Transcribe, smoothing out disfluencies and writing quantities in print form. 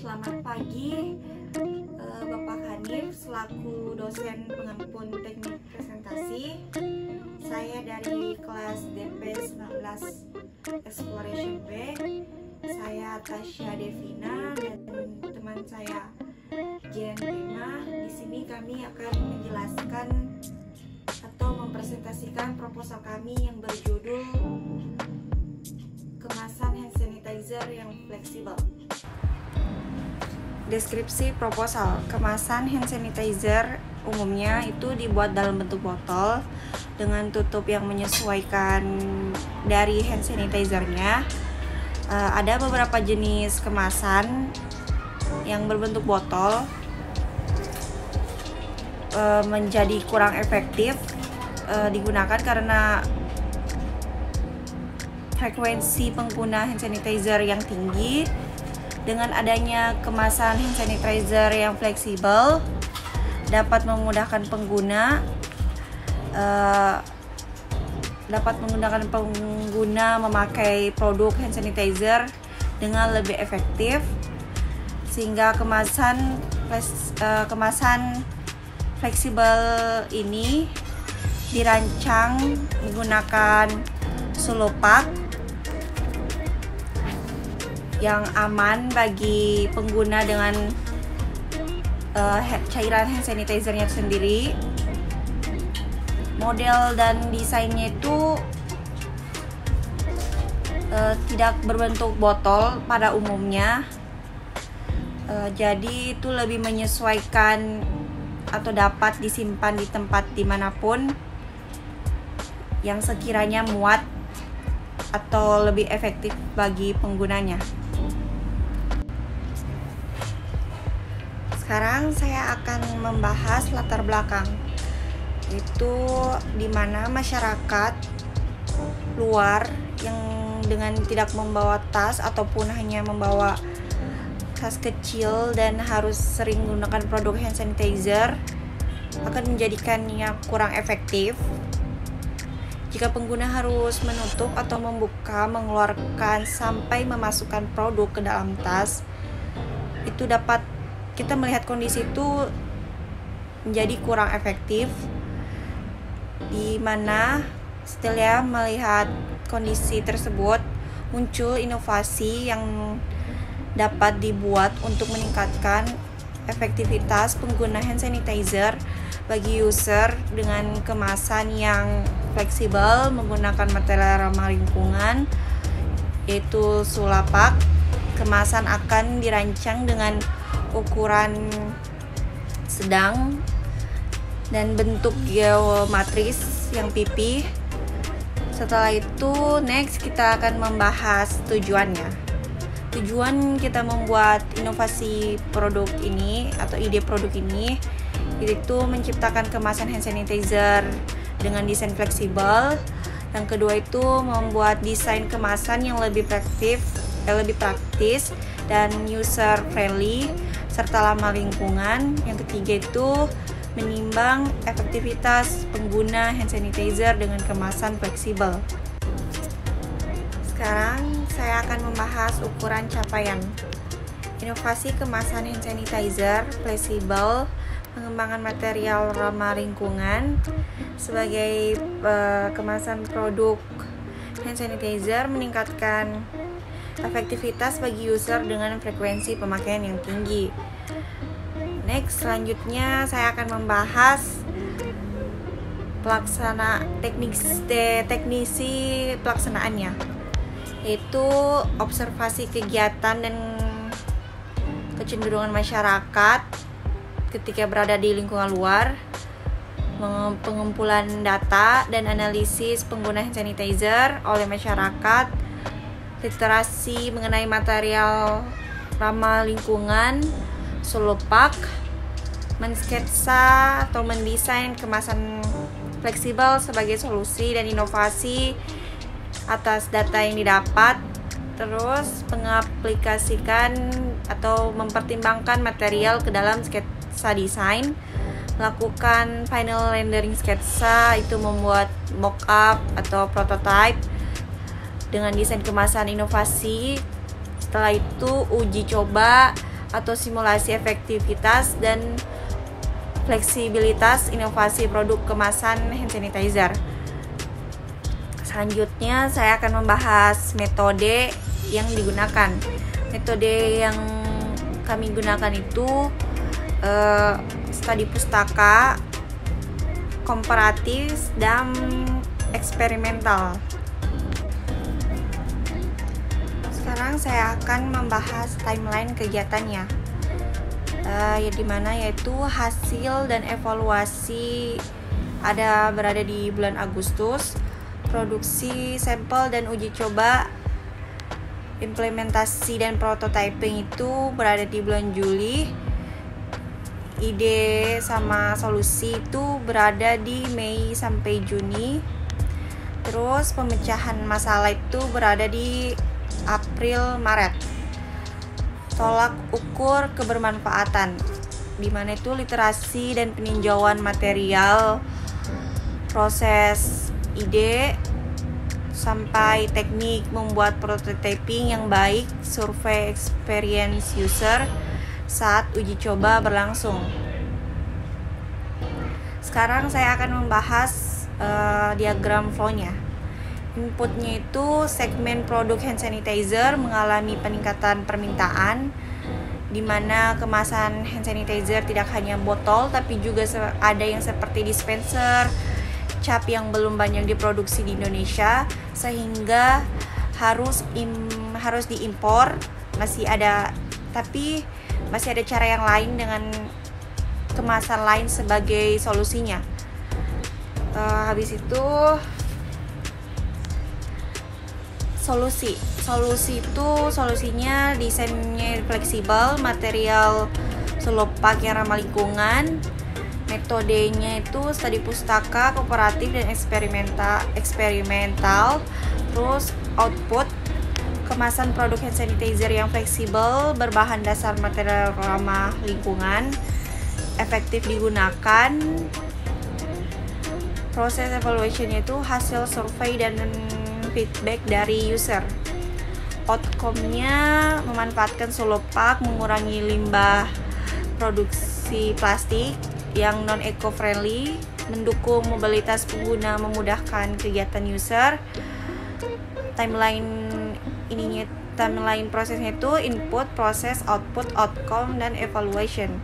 Selamat pagi, Bapak Hanif selaku dosen pengampun teknik presentasi. Saya dari kelas DP 19 Exploration B. Saya Tasya Devina dan teman saya Jen Prima. Di sini kami akan menjelaskan atau mempresentasikan proposal kami yang berjudul kemasan hand sanitizer yang fleksibel. Deskripsi proposal. Kemasan hand sanitizer umumnya itu dibuat dalam bentuk botol dengan tutup yang menyesuaikan dari hand sanitizernya. Ada beberapa jenis kemasan yang berbentuk botol menjadi kurang efektif digunakan karena frekuensi pengguna hand sanitizer yang tinggi. Dengan adanya kemasan hand sanitizer yang fleksibel dapat memudahkan pengguna memakai produk hand sanitizer dengan lebih efektif, sehingga kemasan fleksibel ini dirancang menggunakan solopak yang aman bagi pengguna dengan cairan hand sanitizernya sendiri. Model dan desainnya itu tidak berbentuk botol pada umumnya, jadi itu lebih menyesuaikan atau dapat disimpan di tempat dimanapun yang sekiranya muat atau lebih efektif bagi penggunanya. Sekarang saya akan membahas latar belakang, itu dimana masyarakat luar yang dengan tidak membawa tas ataupun hanya membawa tas kecil dan harus sering menggunakan produk hand sanitizer akan menjadikannya kurang efektif. Jika pengguna harus menutup atau membuka, mengeluarkan sampai memasukkan produk ke dalam tas, itu dapat kita melihat kondisi itu menjadi kurang efektif, di mana setelah melihat kondisi tersebut muncul inovasi yang dapat dibuat untuk meningkatkan efektivitas pengguna hand sanitizer bagi user dengan kemasan yang fleksibel menggunakan material ramah lingkungan, yaitu sulapak. Kemasan akan dirancang dengan ukuran sedang dan bentuk geometris yang pipih. Setelah itu next kita akan membahas tujuannya. Tujuan kita membuat inovasi produk ini atau ide produk ini yaitu menciptakan kemasan hand sanitizer dengan desain fleksibel. Yang kedua itu membuat desain kemasan yang lebih praktis dan user friendly serta ramah lingkungan. Yang ketiga itu menimbang efektivitas pengguna hand sanitizer dengan kemasan fleksibel. Sekarang saya akan membahas ukuran capaian. Inovasi kemasan hand sanitizer fleksibel, pengembangan material ramah lingkungan sebagai kemasan produk hand sanitizer meningkatkan efektivitas bagi user dengan frekuensi pemakaian yang tinggi. Next, selanjutnya saya akan membahas teknisi pelaksanaannya, yaitu observasi kegiatan dan kecenderungan masyarakat ketika berada di lingkungan luar, pengumpulan data dan analisis pengguna hand sanitizer oleh masyarakat, literasi mengenai material ramah lingkungan, solopak, mensketsa atau mendesain kemasan fleksibel sebagai solusi dan inovasi atas data yang didapat, terus mengaplikasikan atau mempertimbangkan material ke dalam sketsa desain, melakukan final rendering sketsa, itu membuat mock-up atau prototype dengan desain kemasan inovasi. Setelah itu uji coba atau simulasi efektivitas dan fleksibilitas inovasi produk kemasan hand sanitizer. Selanjutnya saya akan membahas metode yang digunakan. Metode yang kami gunakan itu studi pustaka, komparatif, dan eksperimental. Sekarang saya akan membahas timeline kegiatannya, dimana yaitu hasil dan evaluasi berada di bulan Agustus, produksi sampel dan uji coba, implementasi dan prototyping itu berada di bulan Juli, ide sama solusi itu berada di Mei sampai Juni, terus pemecahan masalah itu berada di April Maret. Tolak ukur kebermanfaatan, di mana itu literasi dan peninjauan material, proses ide sampai teknik membuat prototyping yang baik, survei experience user saat uji coba berlangsung. Sekarang saya akan membahas diagram flow-nya. Inputnya itu segmen produk hand sanitizer mengalami peningkatan permintaan, di mana kemasan hand sanitizer tidak hanya botol tapi juga ada yang seperti dispenser, cap yang belum banyak diproduksi di Indonesia sehingga harus diimpor. Masih ada cara yang lain dengan kemasan lain sebagai solusinya. Habis itu solusinya desainnya fleksibel, material selopak yang ramah lingkungan, metodenya itu studi pustaka, kooperatif, dan eksperimental. Terus output kemasan produk hand sanitizer yang fleksibel, berbahan dasar material ramah lingkungan, efektif digunakan. Proses evaluationnya itu hasil survei dan feedback dari user. Outcome-nya memanfaatkan solopak, mengurangi limbah produksi plastik yang non-eco-friendly, mendukung mobilitas pengguna, memudahkan kegiatan user. Timeline prosesnya itu input, proses, output, outcome, dan evaluation.